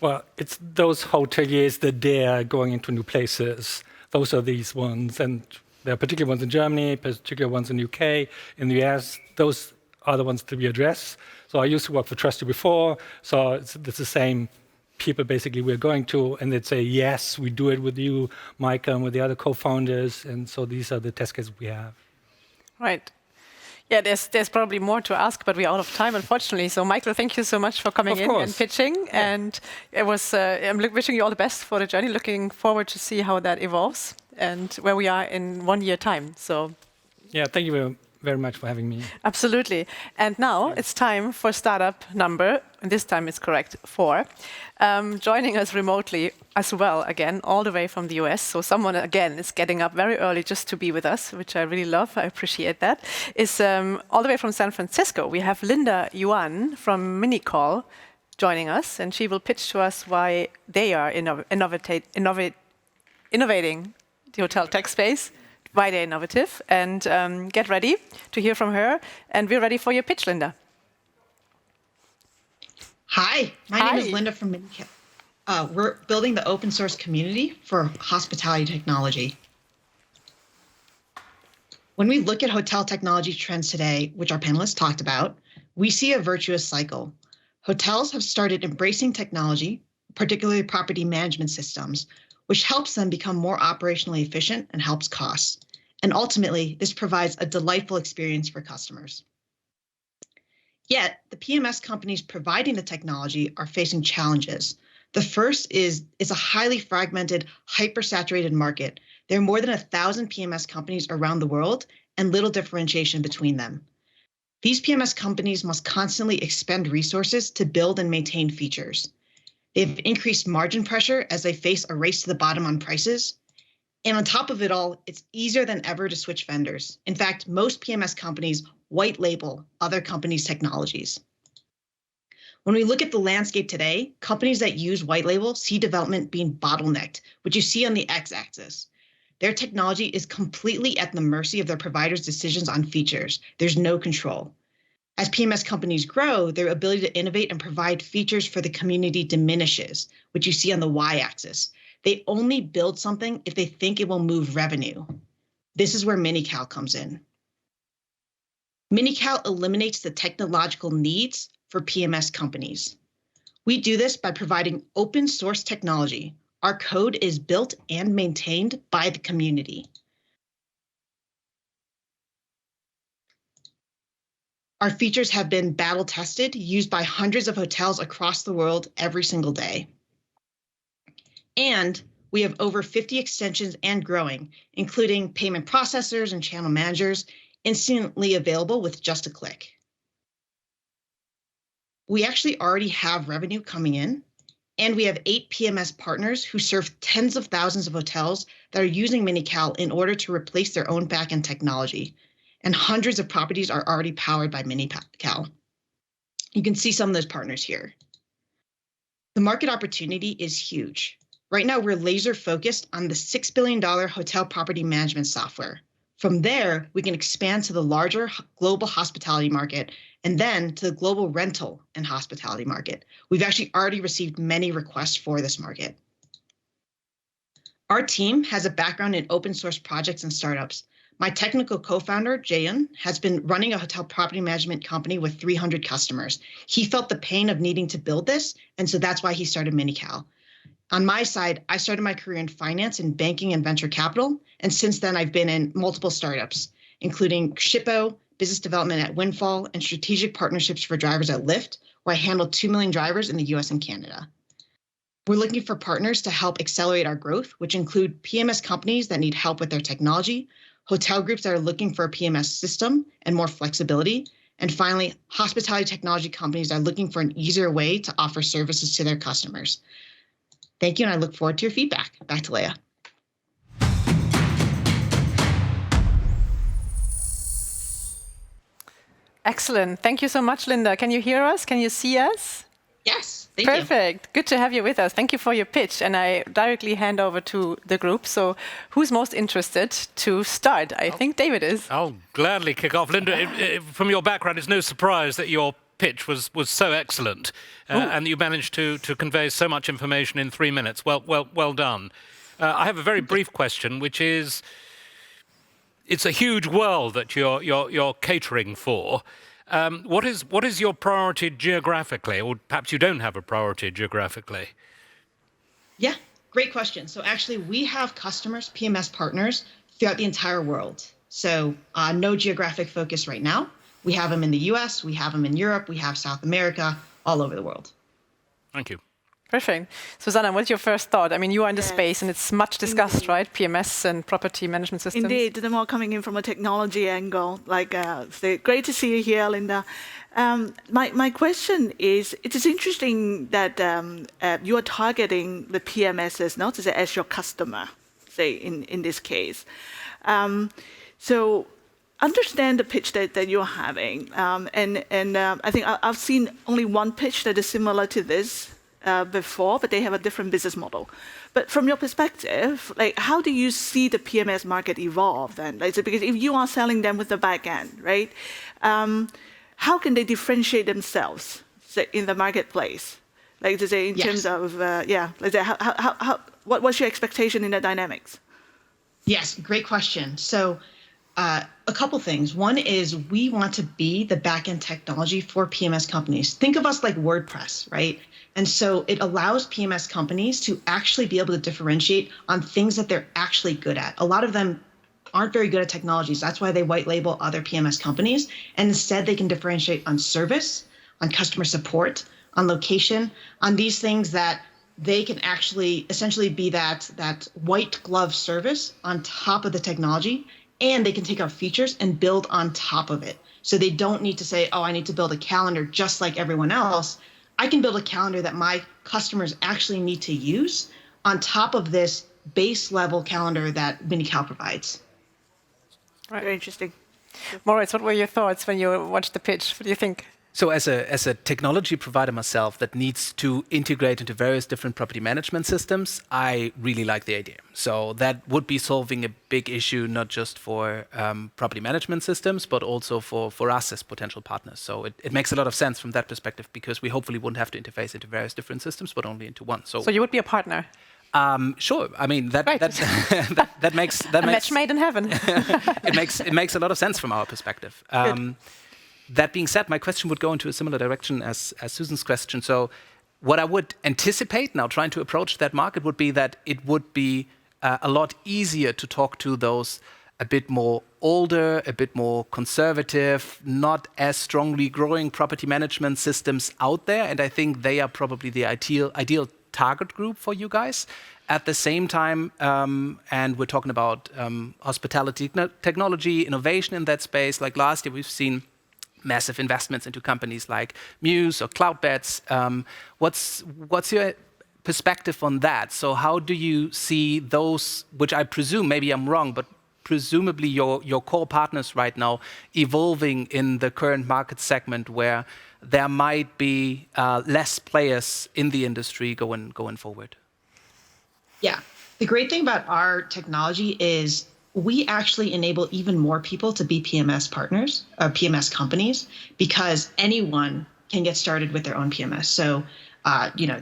Well, it's those hoteliers that dare going into new places. Those are these ones, and there are particular ones in Germany, particular ones in the UK, in the US. Those are the ones to be addressed. So I used to work for Trusty before, so it's the same people basically we're going to, and they'd say, yes, we do it with you, Michael, and with the other co-founders, and so these are the test cases we have. Right. Yeah, there's probably more to ask, but we're out of time, unfortunately. So, Michael, thank you so much for coming in and pitching. Yeah. And it was, I'm wishing you all the best for the journey. Looking forward to see how that evolves and where we are in 1 year time. So, yeah, thank you very much for having me. Absolutely. And now it's time for startup number, and this time it's correct, 4. Joining us remotely as well, again, all the way from the US. So someone, again, is getting up very early just to be with us, which I really love. I appreciate that. Is all the way from San Francisco. We have Yuan from miniCal joining us, and she will pitch to us why they are innovating the hotel tech space, why they're innovative, and get ready to hear from her. And we're ready for your pitch, Linda. Hi, my name is Linda from miniCal. We're building the open source community for hospitality technology. When we look at hotel technology trends today, which our panelists talked about, we see a virtuous cycle. Hotels have started embracing technology, particularly property management systems, which helps them become more operationally efficient and helps costs. And ultimately, this provides a delightful experience for customers. Yet, the PMS companies providing the technology are facing challenges. The first is a highly fragmented, hyper-saturated market. There are more than 1,000 PMS companies around the world and little differentiation between them. These PMS companies must constantly expend resources to build and maintain features. They've increased margin pressure as they face a race to the bottom on prices. And on top of it all, it's easier than ever to switch vendors. In fact, most PMS companies white label other companies' technologies. When we look at the landscape today, companies that use white label see development being bottlenecked, which you see on the x-axis. Their technology is completely at the mercy of their providers' decisions on features. There's no control. As PMS companies grow, their ability to innovate and provide features for the community diminishes, which you see on the y-axis. They only build something if they think it will move revenue. This is where miniCal comes in. miniCal eliminates the technological needs for PMS companies. We do this by providing open source technology. Our code is built and maintained by the community. Our features have been battle tested, used by hundreds of hotels across the world every single day. And we have over 50 extensions and growing, including payment processors and channel managers, instantly available with just a click. We actually already have revenue coming in. And we have 8 PMS partners who serve tens of thousands of hotels that are using miniCal in order to replace their own backend technology. And hundreds of properties are already powered by miniCal. You can see some of those partners here. The market opportunity is huge. Right now, we're laser focused on the $6 billion hotel property management software. From there, we can expand to the larger global hospitality market and then to the global rental and hospitality market. We've actually already received many requests for this market. Our team has a background in open source projects and startups. My technical co-founder, Yuan, has been running a hotel property management company with 300 customers. He felt the pain of needing to build this, and so that's why he started miniCal. On my side, I started my career in finance and banking and venture capital, and since then I've been in multiple startups, including Shippo, business development at Windfall, and strategic partnerships for drivers at Lyft, where I handled 2 million drivers in the US and Canada. We're looking for partners to help accelerate our growth, which include PMS companies that need help with their technology, hotel groups that are looking for a PMS system and more flexibility, and finally, hospitality technology companies that are looking for an easier way to offer services to their customers. Thank you, and I look forward to your feedback. Back to Lea. Excellent. Thank you so much, Linda. Can you hear us? Can you see us? Yes, thank you. Perfect. Good to have you with us. Thank you for your pitch. And I directly hand over to the group. So who's most interested to start? I think David is. I'll gladly kick off. Linda, from your background, it's no surprise that your pitch was so excellent and you managed to convey so much information in 3 minutes. Well done. I have a very brief question, which is, it's a huge world that you're catering for. What is your priority geographically, or perhaps you don't have a priority geographically? Yeah, great question. So actually, we have customers, PMS partners, throughout the entire world. So no geographic focus right now. We have them in the US, we have them in Europe, we have South America, all over the world. Thank you. Perfect. Susanna, what's your first thought? I mean, you are in the space and it's much discussed, right? PMS and property management systems. Indeed, the more coming in from a technology angle. So great to see you here, Linda. My question is, it is interesting that you are targeting the PMSs, not as your customer, say, in this case. So understand the pitch that you're having. And I think I've seen only one pitch that is similar to this before, but they have a different business model. But from your perspective, how do you see the PMS market evolve then? Because if you are selling them with the back end, right? How can they differentiate themselves in the marketplace? In terms of, what's your expectation in the dynamics? Yes, great question. So a couple things. One is we want to be the backend technology for PMS companies. Think of us like WordPress, right? And so it allows PMS companies to actually be able to differentiate on things that they're actually good at. A lot of them aren't very good at technologies. That's why they white label other PMS companies. And instead they can differentiate on service, on customer support, on location, on these things that they can actually essentially be that white glove service on top of the technology. And they can take our features and build on top of it. So they don't need to say, oh, I need to build a calendar just like everyone else. I can build a calendar that my customers actually need to use on top of this base level calendar that miniCal provides. Right. Very interesting. Moritz, what were your thoughts when you watched the pitch? What do you think? So as a technology provider myself that needs to integrate into various different property management systems, I really like the idea. So that would be solving a big issue, not just for property management systems, but also for us as potential partners. So it makes a lot of sense from that perspective, because we hopefully wouldn't have to interface into various different systems, but only into one. So you would be a partner? Sure. I mean, that makes a match made in heaven. it makes a lot of sense from our perspective. That being said, my question would go into a similar direction as Susan's question. So what I would anticipate now trying to approach that market would be that it would be a lot easier to talk to those a bit more older, a bit more conservative, not as strongly growing property management systems out there. And I think they are probably the ideal target group for you guys. At the same time, and we're talking about hospitality technology, innovation in that space. Like last year, we've seen massive investments into companies like Muse or Cloudbeds. What's your perspective on that. So how do you see those, which I presume, maybe I'm wrong, but presumably your core partners right now evolving in the current market segment where there might be less players in the industry going forward? Yeah. The great thing about our technology is we actually enable even more people to be PMS partners, PMS companies, because anyone can get started with their own PMS. So,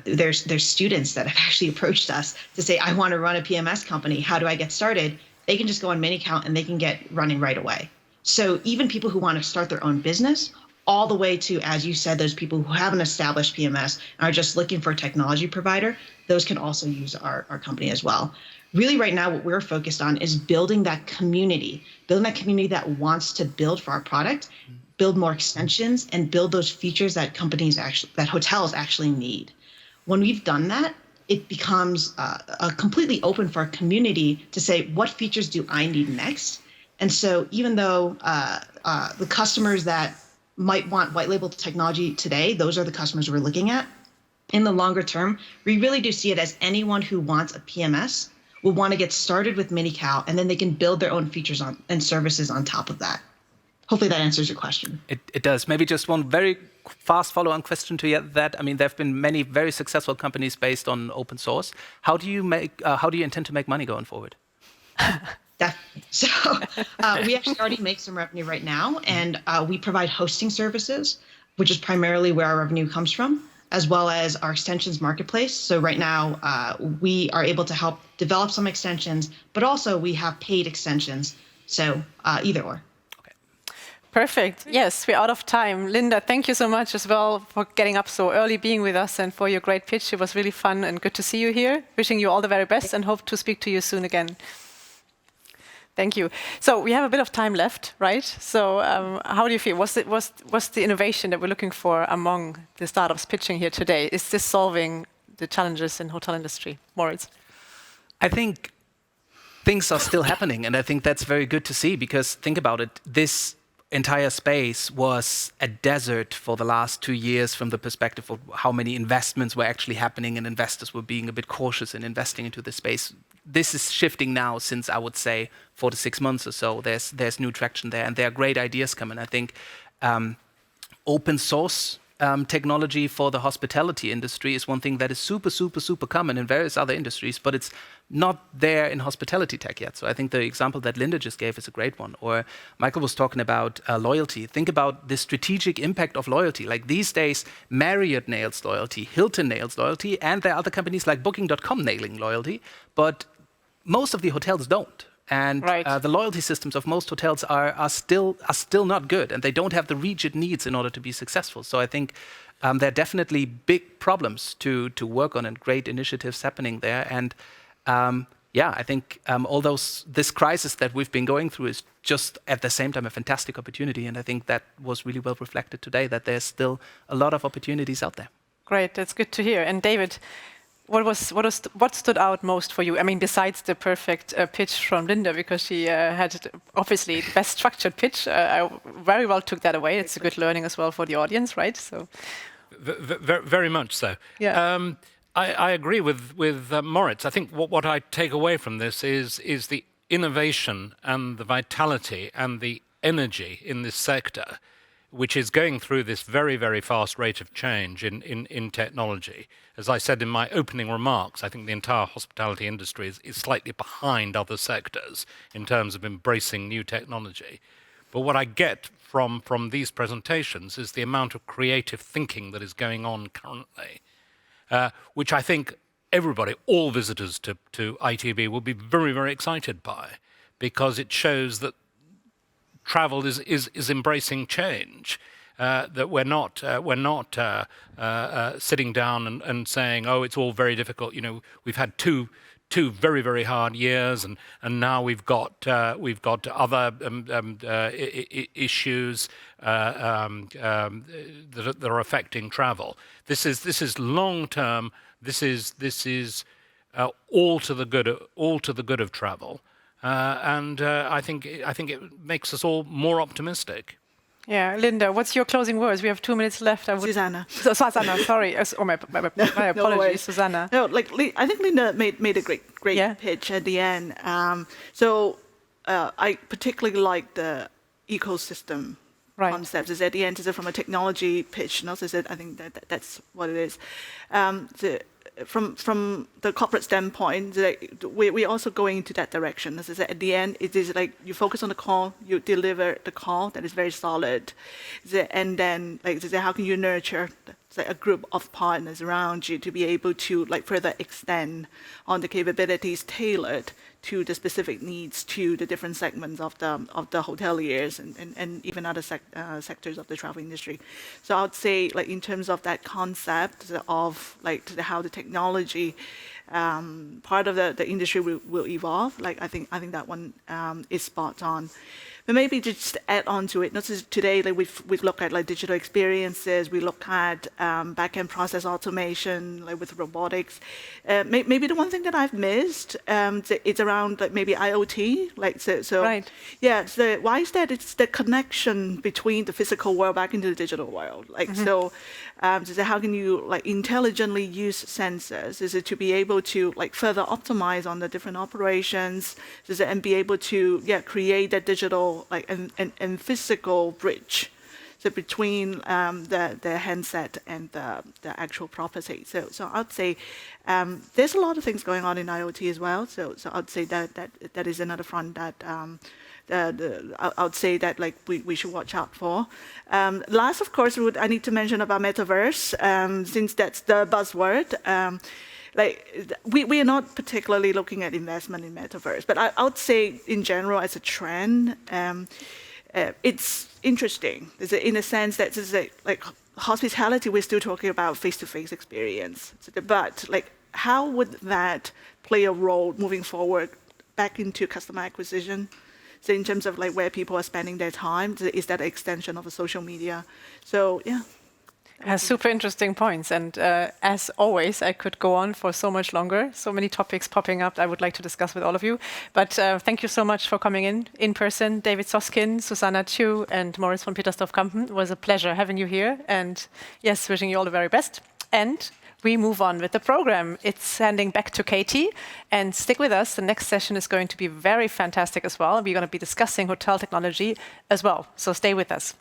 there's students that have actually approached us to say, I want to run a PMS company. How do I get started? They can just go on miniCal and they can get running right away. So even people who want to start their own business, all the way to, as you said, those people who have an established PMS and are just looking for a technology provider, those can also use our company as well. Really right now, what we're focused on is building that community that wants to build for our product, build more extensions, and build those features that hotels actually need. When we've done that, it becomes completely open for our community to say, what features do I need next? And so even though the customers that might want white label technology today, those are the customers we're looking at. In the longer term, we really do see it as anyone who wants a PMS will want to get started with miniCal, and then they can build their own features and services on top of that. Hopefully that answers your question. It does. Maybe just one very fast follow-on question to that. I mean, there have been many very successful companies based on open source. How do you intend to make money going forward? Definitely. So we actually already make some revenue right now, and we provide hosting services, which is primarily where our revenue comes from, as well as our extensions marketplace. So right now we are able to help develop some extensions, but also we have paid extensions. So either or. Perfect. Yes, we're out of time. Linda, thank you so much as well for getting up so early, being with us, and for your great pitch. It was really fun and good to see you here. Wishing you all the very best and hope to speak to you soon again. Thank you. So we have a bit of time left, right? So how do you feel? What's the innovation that we're looking for among the startups pitching here today? Is this solving the challenges in hotel industry? Moritz? I think things are still happening, and I think that's very good to see, because think about it. This entire space was a desert for the last 2 years from the perspective of how many investments were actually happening, and investors were being a bit cautious in investing into this space. This is shifting now since, I would say, 4 to 6 months or so. There's new traction there, and there are great ideas coming. I think open source technology for the hospitality industry is one thing that is super, super, super common in various other industries, but it's not there in hospitality tech yet. So I think the example that Linda just gave is a great one. Or Michael was talking about loyalty. Think about the strategic impact of loyalty. Like these days, Marriott nails loyalty, Hilton nails loyalty, and there are other companies like Booking.com nailing loyalty, but most of the hotels don't. And the loyalty systems of most hotels are still not good, and they don't have the reach it needs in order to be successful. So I think there are definitely big problems to work on, and great initiatives happening there. And I think this crisis that we've been going through is just at the same time a fantastic opportunity. And I think that was really well reflected today, that there's still a lot of opportunities out there. Great, that's good to hear. And David, what stood out most for you? I mean, besides the perfect pitch from Linda, because she had obviously the best structured pitch. I very well took that away. It's a good learning as well for the audience, right? So, very much so. Yeah. I agree with Moritz. I think what I take away from this is the innovation and the vitality and the energy in this sector, which is going through this very, very fast rate of change in technology. As I said in my opening remarks, I think the entire hospitality industry is slightly behind other sectors in terms of embracing new technology. But what I get from these presentations is the amount of creative thinking that is going on currently, which I think everybody, all visitors to ITB, will be very, very excited by, because it shows that travel is embracing change. That we're not sitting down and saying, oh, it's all very difficult. You know, we've had two very, very hard years, and now we've got other issues that are affecting travel. This is long term. This is all to the good of travel. And I think it makes us all more optimistic. Yeah, Linda, what's your closing words? We have 2 minutes left. Susanna. Susanna, sorry. My apologies, Susanna. No, I think Linda made a great pitch at the end. I particularly like the ecosystem concepts. Is at the end, is it from a technology pitch? And also, I think that's what it is. From the corporate standpoint, we're also going into that direction. As I said, at the end, it is like you focus on the call, you deliver the call that is very solid, and then how can you nurture a group of partners around you to be able to further extend on the capabilities tailored to the specific needs to the different segments of the hoteliers and even other sectors of the travel industry. So I would say, in terms of that concept of how the technology part of the industry will evolve, I think that one is spot on. But maybe just add on to it. Not just today, we've looked at digital experiences. We look at back-end process automation, with robotics. Maybe the one thing that I've missed, it's around maybe IoT. Right. Yeah. So why is that? It's the connection between the physical world back into the digital world. So how can you intelligently use sensors? Is it to be able to further optimize on the different operations? And be able to create that digital and physical bridge, so between the handset and the actual property. So I'd say there's a lot of things going on in IoT as well. So I'd say that is another front that I would say that we should watch out for. Last, of course, I need to mention about metaverse, since that's the buzzword. We are not particularly looking at investment in metaverse, but I would say in general as a trend, it's interesting. In a sense that hospitality, we're still talking about face-to-face experience. But how would that play a role moving forward back into customer acquisition? So in terms of where people are spending their time, is that an extension of a social media? So yeah. Super interesting points. And as always, I could go on for so much longer. So many topics popping up I would like to discuss with all of you. But thank you so much for coming in person. David Soskin, Suzanna, Chiu, and Moritz from Petersdorff-Campen. It was a pleasure having you here. And yes, wishing you all the very best. And we move on with the program. It's handing back to Katie. And stick with us. The next session is going to be very fantastic as well. We're going to be discussing hotel technology as well. So stay with us.